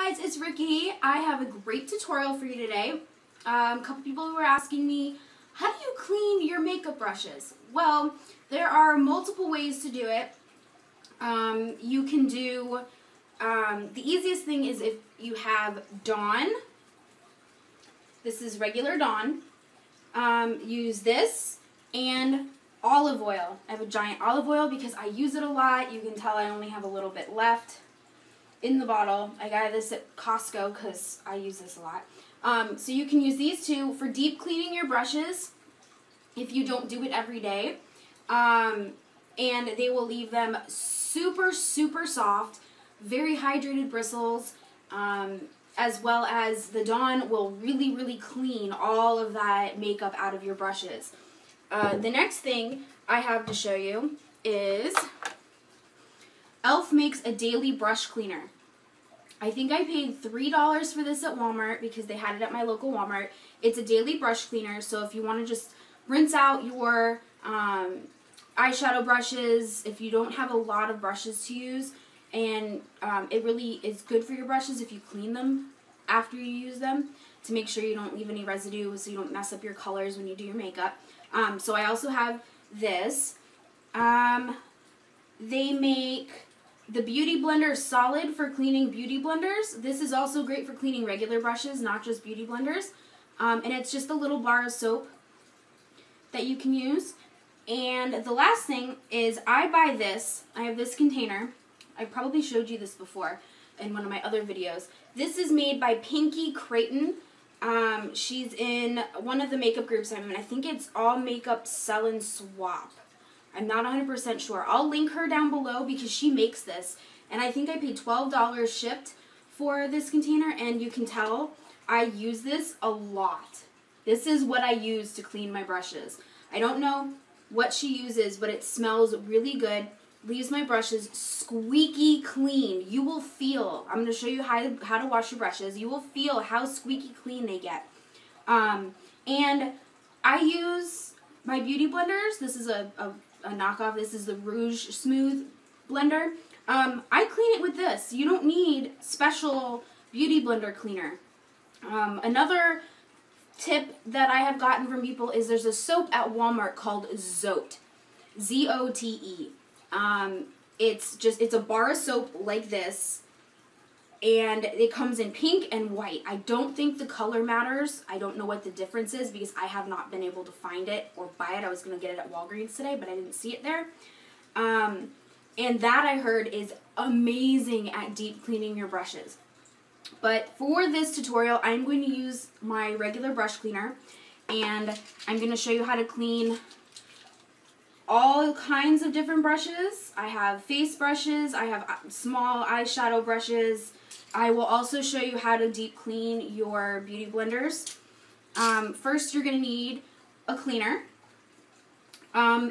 guys, it's Ricky. I have a great tutorial for you today. A couple people were asking me, how do you clean your makeup brushes? Well, there are multiple ways to do it. You can do, the easiest thing is if you have Dawn. This is regular Dawn. Use this and olive oil. I have a giant olive oil because I use it a lot. You can tell I only have a little bit left in the bottle. I got this at Costco because I use this a lot. So you can use these two for deep cleaning your brushes if you don't do it every day. And they will leave them super, super soft, very hydrated bristles, as well as the Dawn will really, really clean all of that makeup out of your brushes. The next thing I have to show you is e.l.f. makes a daily brush cleaner. I think I paid $3 for this at Walmart because they had it at my local Walmart. It's a daily brush cleaner, so if you want to just rinse out your eyeshadow brushes, if you don't have a lot of brushes to use, and it really is good for your brushes if you clean them after you use them to make sure you don't leave any residue so you don't mess up your colors when you do your makeup. So I also have this. They make the Beauty Blender Solid for cleaning beauty blenders. This is also great for cleaning regular brushes, not just beauty blenders. And it's just a little bar of soap that you can use. And the last thing is I buy this. I have this container. I probably showed you this before in one of my other videos. This is made by Pinky Creighton. She's in one of the makeup groups I'm in. I think it's All Makeup Sell and Swap. I'm not 100% sure. I'll link her down below because she makes this. And I think I paid $12 shipped for this container. And you can tell I use this a lot. This is what I use to clean my brushes. I don't know what she uses, but it smells really good. Leaves my brushes squeaky clean. You will feel, I'm going to show you how to wash your brushes. You will feel how squeaky clean they get. And I use my beauty blenders. This is a knockoff. This is the Rouge Smooth blender. I clean it with this. You don't need special beauty blender cleaner. Another tip that I have gotten from people is there's a soap at Walmart called ZOTE. Z-O-T-E. It's a bar of soap like this, and it comes in pink and white. I don't think the color matters. I don't know what the difference is because I have not been able to find it or buy it. I was going to get it at Walgreens today, but I didn't see it there. And that I heard is amazing at deep cleaning your brushes. But for this tutorial, I'm going to use my regular brush cleaner, and I'm going to show you how to clean all kinds of different brushes. I have face brushes, I have small eyeshadow brushes. I will also show you how to deep clean your beauty blenders. First, you're going to need a cleaner.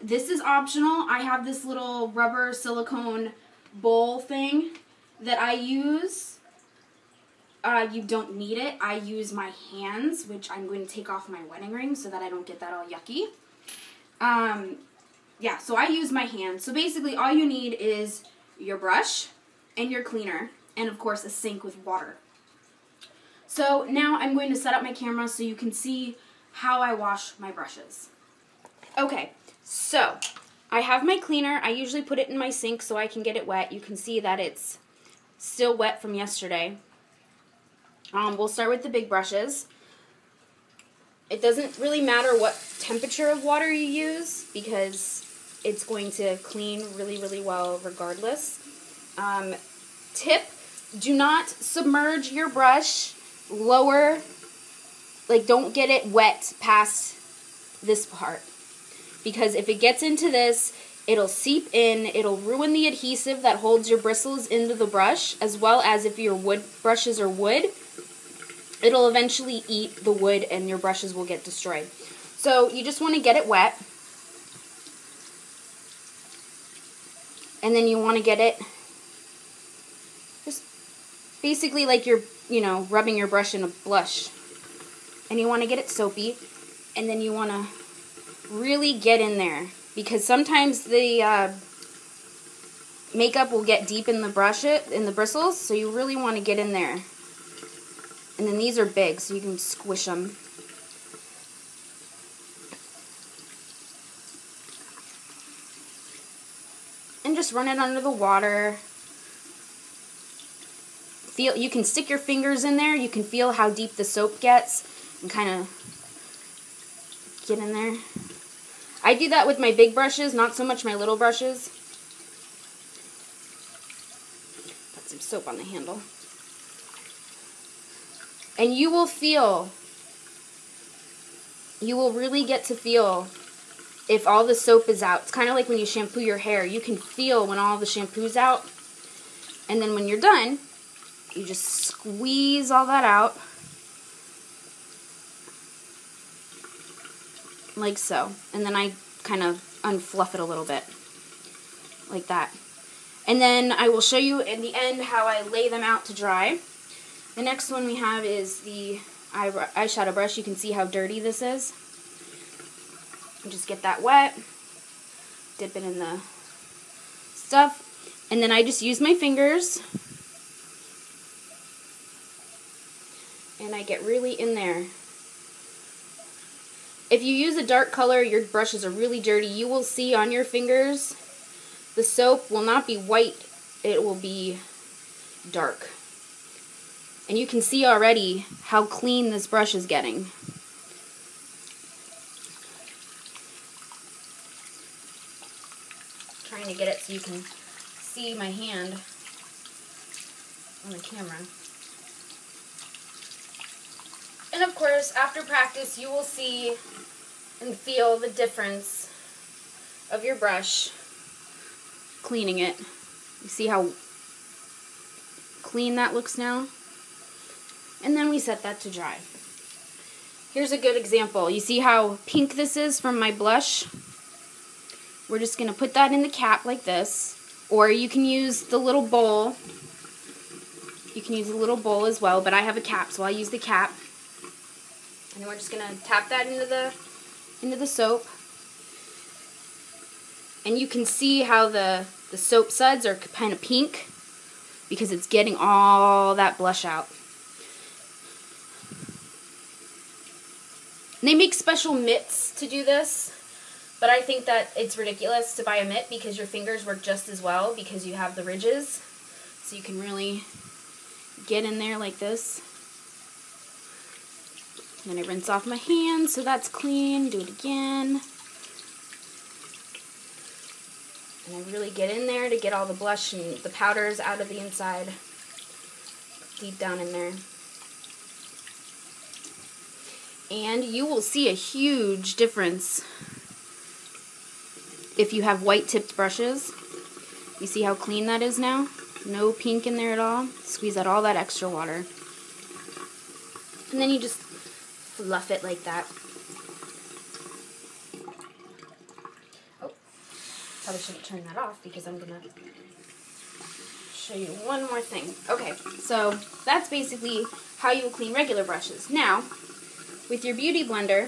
This is optional. I have this little rubber silicone bowl thing that I use. You don't need it. I use my hands, which I'm going to take off my wedding ring so that I don't get that all yucky. Yeah, so I use my hands. So basically all you need is your brush and your cleaner and of course a sink with water. So now I'm going to set up my camera so you can see how I wash my brushes. Okay, so I have my cleaner. I usually put it in my sink so I can get it wet. You can see that it's still wet from yesterday. We'll start with the big brushes. It doesn't really matter what temperature of water you use because it's going to clean really, really well regardless. Tip, do not submerge your brush lower, like don't get it wet past this part. Because if it gets into this, it'll seep in, it'll ruin the adhesive that holds your bristles into the brush, as well as if your wood brushes are wood, it'll eventually eat the wood and your brushes will get destroyed. So you just want to get it wet. And then you want to get it just basically like you're, rubbing your brush in a blush. And you want to get it soapy. And then you want to really get in there. Because sometimes the makeup will get deep in the bristles. So you really want to get in there And then these are big, so you can squish them. And just run it under the water. You can stick your fingers in there. You can feel how deep the soap gets and kind of get in there. I do that with my big brushes, not so much my little brushes. Put some soap on the handle. And you will really get to feel if all the soap is out. It's kind of like when you shampoo your hair. You can feel when all the shampoo's out. And then when you're done, you just squeeze all that out. Like so. And then I kind of unfluff it a little bit. Like that. And then I will show you in the end how I lay them out to dry. The next one we have is the eyeshadow brush. You can see how dirty this is. Just get that wet. Dip it in the stuff. And then I just use my fingers. And I get really in there. If you use a dark color, your brushes are really dirty. You will see on your fingers, the soap will not be white. It will be dark. And you can see already how clean this brush is getting. Trying to get it so you can see my hand on the camera. And of course, after practice, you will see and feel the difference of your brush cleaning it. You see how clean that looks now? And then we set that to dry. Here's a good example. You see how pink this is from my blush? We're just going to put that in the cap like this. Or you can use the little bowl. You can use a little bowl as well, but I have a cap, so I'll use the cap. And then we're just going to tap that into the soap. And you can see how the soap suds are kind of pink because it's getting all that blush out. And they make special mitts to do this, but I think that it's ridiculous to buy a mitt because your fingers work just as well because you have the ridges. So you can really get in there like this. And then I rinse off my hands so that's clean. Do it again. And I really get in there to get all the blush and the powders out of the inside. Deep down in there. And you will see a huge difference if you have white tipped brushes. You see how clean that is now? No pink in there at all. Squeeze out all that extra water. And then you just fluff it like that. Oh, probably shouldn't turn that off because I'm going to show you one more thing. Okay, so that's basically how you will clean regular brushes. Now, with your Beauty Blender,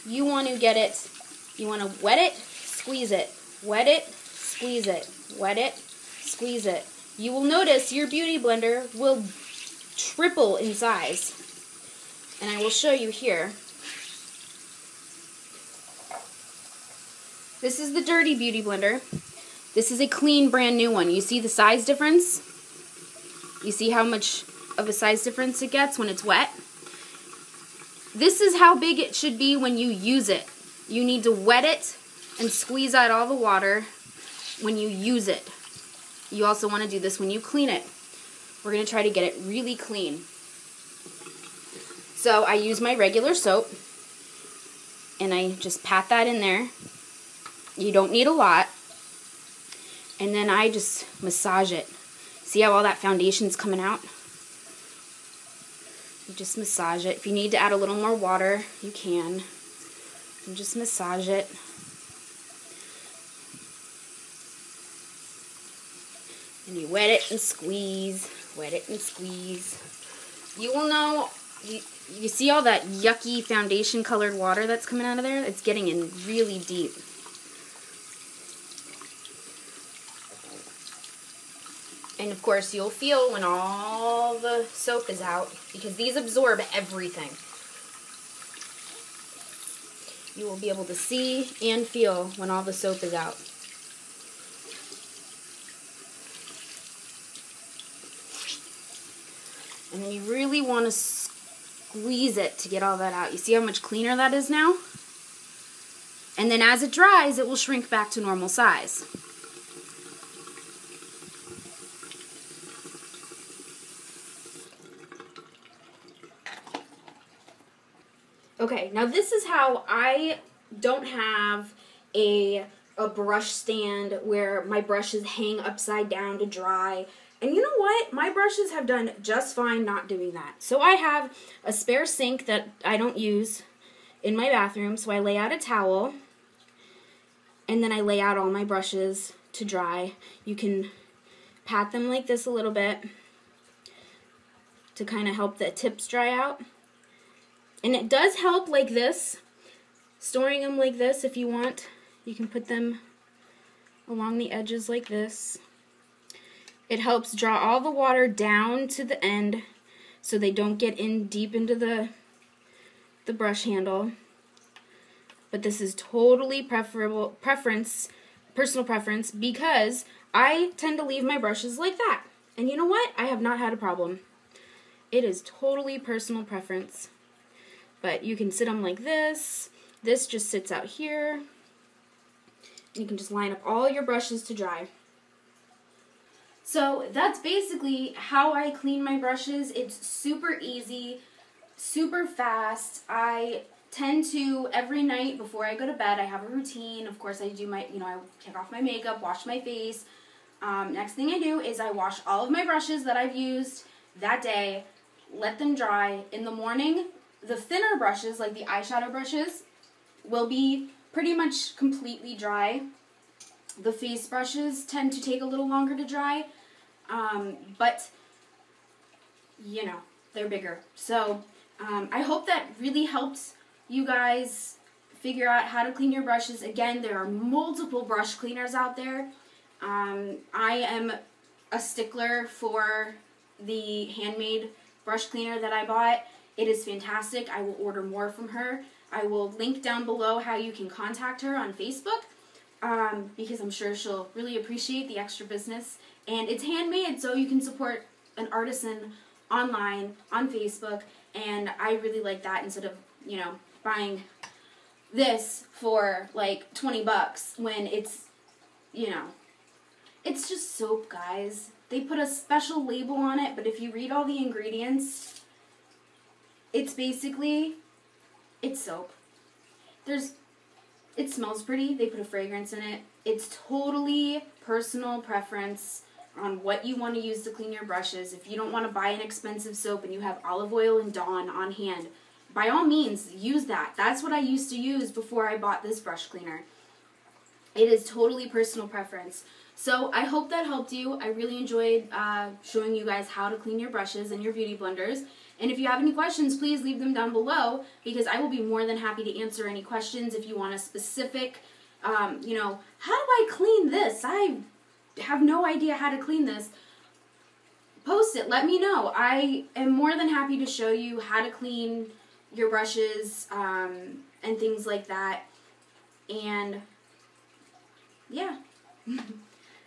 you want to get it, you want to wet it, squeeze it, wet it, squeeze it, wet it, squeeze it. You will notice your Beauty Blender will triple in size. And I will show you here. This is the dirty Beauty Blender. This is a clean, brand new one. You see the size difference? You see how much of a size difference it gets when it's wet? This is how big it should be when you use it. You need to wet it and squeeze out all the water when you use it. You also want to do this when you clean it. We're going to try to get it really clean. So I use my regular soap and I just pat that in there. You don't need a lot. And then I just massage it. See how all that foundation's coming out? You just massage it. If you need to add a little more water, you can. And just massage it. And you wet it and squeeze. Wet it and squeeze. You will know, you see all that yucky foundation colored water that's coming out of there? It's getting in really deep. And of course you'll feel when all the the soap is out, because these absorb everything. You will be able to see and feel when all the soap is out. And then you really want to squeeze it to get all that out. You see how much cleaner that is now? And then as it dries, it will shrink back to normal size. Okay, now this is how I don't have a brush stand where my brushes hang upside down to dry. And you know what? My brushes have done just fine not doing that. So I have a spare sink that I don't use in my bathroom, so I lay out a towel, and then I lay out all my brushes to dry. You can pat them like this a little bit to kind of help the tips dry out. And it does help like this, storing them like this if you want. You can put them along the edges like this. It helps draw all the water down to the end so they don't get in deep into the brush handle. But this is totally personal preference, because I tend to leave my brushes like that. And you know what? I have not had a problem. It is totally personal preference. But you can sit them like this. This just sits out here. You can just line up all your brushes to dry. So that's basically how I clean my brushes. It's super easy, super fast. I tend to, every night before I go to bed, I have a routine. Of course, I do my, I take off my makeup, wash my face. Next thing I do is I wash all of my brushes that I've used that day, let them dry. In the morning, the thinner brushes, like the eyeshadow brushes, will be pretty much completely dry. The face brushes tend to take a little longer to dry, but, they're bigger. So I hope that really helps you guys figure out how to clean your brushes. Again, there are multiple brush cleaners out there. I am a stickler for the handmade brush cleaner that I bought. It is fantastic. I will order more from her. I will link down below how you can contact her on Facebook, because I'm sure she'll really appreciate the extra business. And it's handmade, so you can support an artisan online, on Facebook, and I really like that instead of, buying this for like 20 bucks when it's, it's just soap, guys. They put a special label on it, but if you read all the ingredients, it's basically, it's soap. It smells pretty. They put a fragrance in it. It's totally personal preference on what you want to use to clean your brushes. If you don't want to buy an expensive soap and you have olive oil and Dawn on hand, by all means, use that. That's what I used to use before I bought this brush cleaner. It is totally personal preference. So I hope that helped you. I really enjoyed showing you guys how to clean your brushes and your beauty blenders. And if you have any questions, please leave them down below, because I will be more than happy to answer any questions. If you want a specific, how do I clean this? I have no idea how to clean this. Post it. Let me know. I am more than happy to show you how to clean your brushes and things like that. And yeah.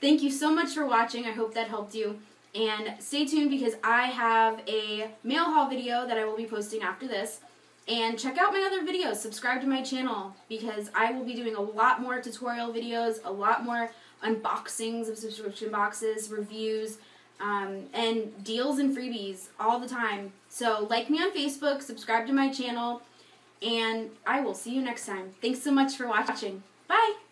Thank you so much for watching. I hope that helped you. And stay tuned, because I have a mail haul video that I will be posting after this. And check out my other videos. Subscribe to my channel, because I will be doing a lot more tutorial videos, a lot more unboxings of subscription boxes, reviews, and deals and freebies all the time. So like me on Facebook, subscribe to my channel, and I will see you next time. Thanks so much for watching. Bye!